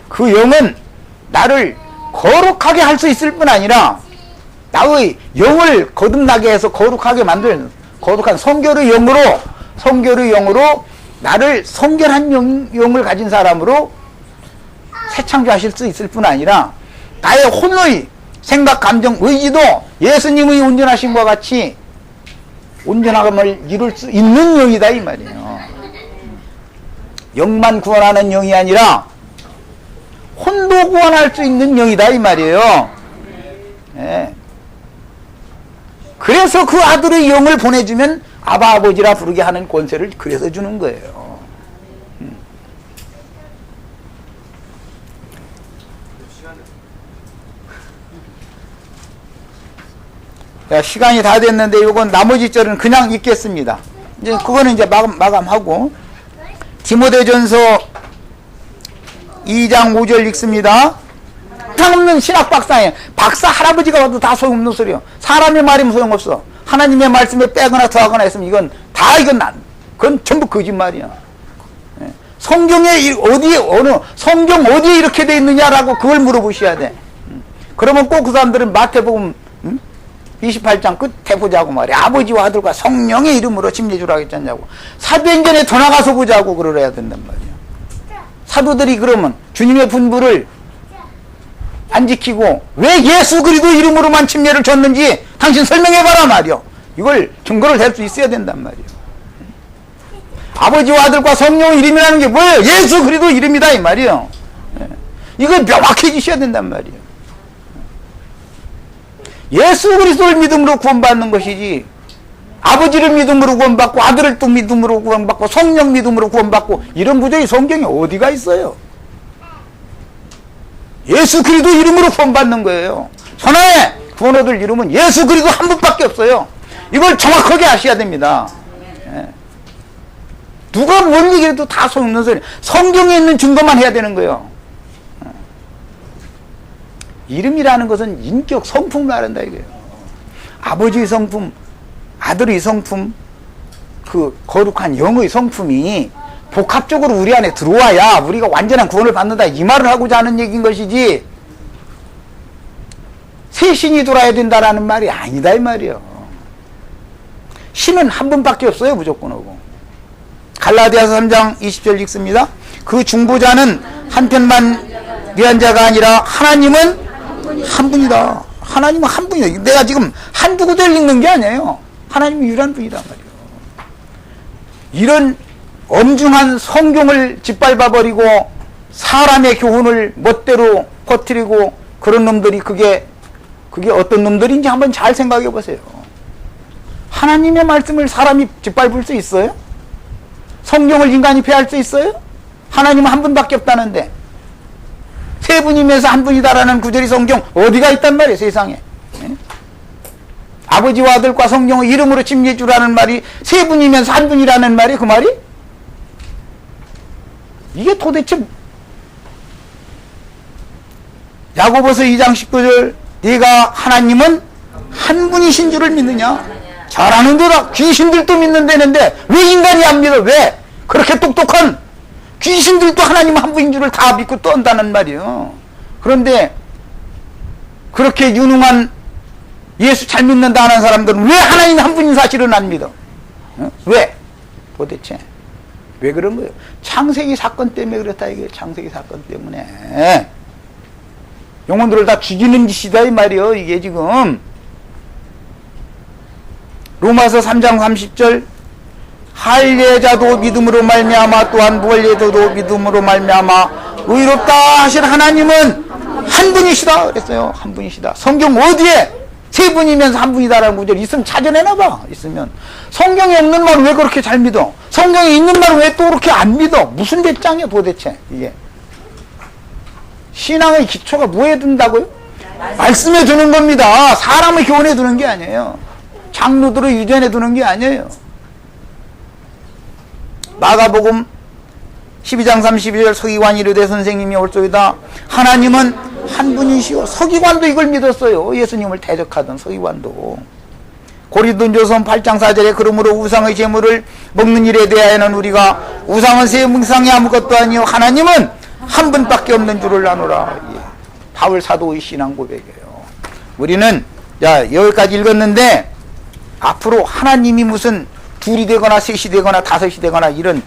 그 영은 나를 거룩하게 할 수 있을 뿐 아니라 나의 영을 거듭나게 해서 거룩하게 만드는 거룩한 성결의 영으로 나를 성결한 영을 가진 사람으로 새 창조하실 수 있을 뿐 아니라 나의 혼의 생각, 감정, 의지도 예수님의 온전하심과 같이 온전함을 이룰 수 있는 영이다 이 말이에요. 영만 구원하는 영이 아니라 혼도 구원할 수 있는 영이다 이 말이에요. 네. 그래서 그 아들의 영을 보내주면 아바 아버지라 부르게 하는 권세를 그래서 주는 거예요. 야, 시간이 다 됐는데 이건 나머지 절은 그냥 읽겠습니다. 이제 그거는 이제 마감하고 디모데전서 2장 5절 읽습니다. 소용없는 신학 박사예요. 박사 할아버지가 와도 다 소용없는 소리요. 사람의 말이면 소용없어. 하나님의 말씀에 빼거나 더하거나 했으면 그건 전부 거짓말이야. 성경에 성경 어디에 이렇게 돼 있느냐라고 그걸 물어보셔야 돼. 그러면 꼭 그 사람들은 마태복음 28장 끝에 보자고 말이야. 아버지와 아들과 성령의 이름으로 침례주라 했잖냐고. 사도행전에 더 나가서 보자고 그러야 된단 말이야. 사도들이 그러면 주님의 분부를 안 지키고 왜 예수 그리스도 이름으로만 침례를 줬는지 당신 설명해봐라 말이야. 이걸 증거를 댈 수 있어야 된단 말이야. 아버지와 아들과 성령의 이름이라는 게 뭐예요? 예수 그리스도 이름이다 이 말이야. 이걸 명확해지셔야 된단 말이야. 예수 그리스도를 믿음으로 구원받는 것이지 아버지를 믿음으로 구원받고 아들을 또 믿음으로 구원받고 성령 믿음으로 구원받고 이런 구절이 성경에 어디가 있어요? 예수 그리스도 이름으로 구원받는 거예요. 천하에 구원 얻을 이름은 예수 그리스도 한 분밖에 없어요. 이걸 정확하게 아셔야 됩니다. 누가 뭘 얘기해도 다 소용없는 소리. 성경에 있는 증거만 해야 되는 거예요. 이름이라는 것은 인격 성품을 말한다 이거예요. 아버지의 성품, 아들의 성품, 그 거룩한 영의 성품이 복합적으로 우리 안에 들어와야 우리가 완전한 구원을 받는다 이 말을 하고자 하는 얘기인 것이지 새 신이 돌아야 된다라는 말이 아니다 이 말이에요. 신은 한 분밖에 없어요. 무조건 오고. 갈라디아서 3장 20절 읽습니다. 그 중보자는 한편만 위한 자가 아니라 하나님은 한 분이다. 하나님은 한 분이다. 내가 지금 한두 구절 읽는 게 아니에요. 하나님은 유일한 분이란 말이에요. 이런 엄중한 성경을 짓밟아버리고 사람의 교훈을 멋대로 퍼뜨리고 그런 놈들이 그게 어떤 놈들인지 한번 잘 생각해 보세요. 하나님의 말씀을 사람이 짓밟을 수 있어요? 성경을 인간이 폐할 수 있어요? 하나님은 한 분밖에 없다는데 세 분이면서 한 분이다라는 구절이 성경 어디가 있단 말이에요 세상에. 아버지와 아들과 성령의 이름으로 침례 주라는 말이 세 분이면서 한 분이라는 말이 그 말이? 이게 도대체 야고보서 2장 19절 네가 하나님은 한 분이신 줄을 믿느냐? 잘하는데다 귀신들도 믿는다는데 왜 인간이 안 믿어? 왜? 그렇게 똑똑한 귀신들도 하나님 한 분인 줄을 다 믿고 떤다는 말이에요. 그런데 그렇게 유능한 예수 잘 믿는다 하는 사람들은 왜 하나님 한 분인 사실은 안 믿어? 왜? 도대체 왜 그런 거예요? 창세기 사건 때문에 그렇다 이게 창세기 사건 때문에 영혼들을 다 죽이는 짓이다 이 말이에요. 이게 지금 로마서 3장 30절 할례자도 믿음으로 말미암아 또한 무할례자도 믿음으로 말미암아 의롭다 하신 하나님은 한 분이시다 그랬어요. 한 분이시다. 성경 어디에 세 분이면서 한 분이다라는 구절 있으면 찾아내놔봐. 있으면 성경에 없는 말을 왜 그렇게 잘 믿어? 성경에 있는 말을 왜 또 그렇게 안 믿어? 무슨 배짱이야 도대체 이게. 신앙의 기초가 뭐에 둔다고요? 말씀에 두는 겁니다. 사람의 교훈에 두는 게 아니에요. 장로들의 유전에 두는 게 아니에요. 마가복음 12장 32절 서기관이 이르되 선생님이 올소이다. 하나님은 한 분이시오. 서기관도 이걸 믿었어요. 예수님을 대적하던 서기관도. 고린도전서 8장 4절에 그러므로 우상의 제물을 먹는 일에 대하여는 우리가 우상은 세상이 아무것도 아니요 하나님은 한 분밖에 없는 줄을 아노라. 예. 바울 사도의 신앙 고백이에요. 우리는 여기까지 읽었는데 앞으로 하나님이 무슨 둘이 되거나 셋이 되거나 다섯이 되거나 이런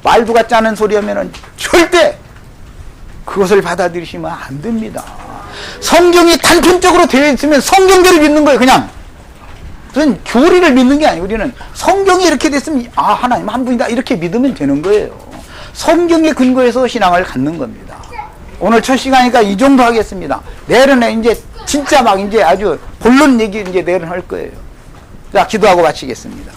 말도 같지 않은 소리 하면은 절대 그것을 받아들이시면 안 됩니다. 성경이 단편적으로 되어 있으면 성경대로 믿는 거예요. 그냥 무슨 교리를 믿는 게 아니에요. 우리는 성경이 이렇게 됐으면 하나님 한 분이다 이렇게 믿으면 되는 거예요. 성경에 근거해서 신앙을 갖는 겁니다. 오늘 첫 시간이니까 이 정도 하겠습니다. 내일은 이제 진짜 막 이제 아주 본론 얘기 이제 내일은 할 거예요. 자, 기도하고 마치겠습니다.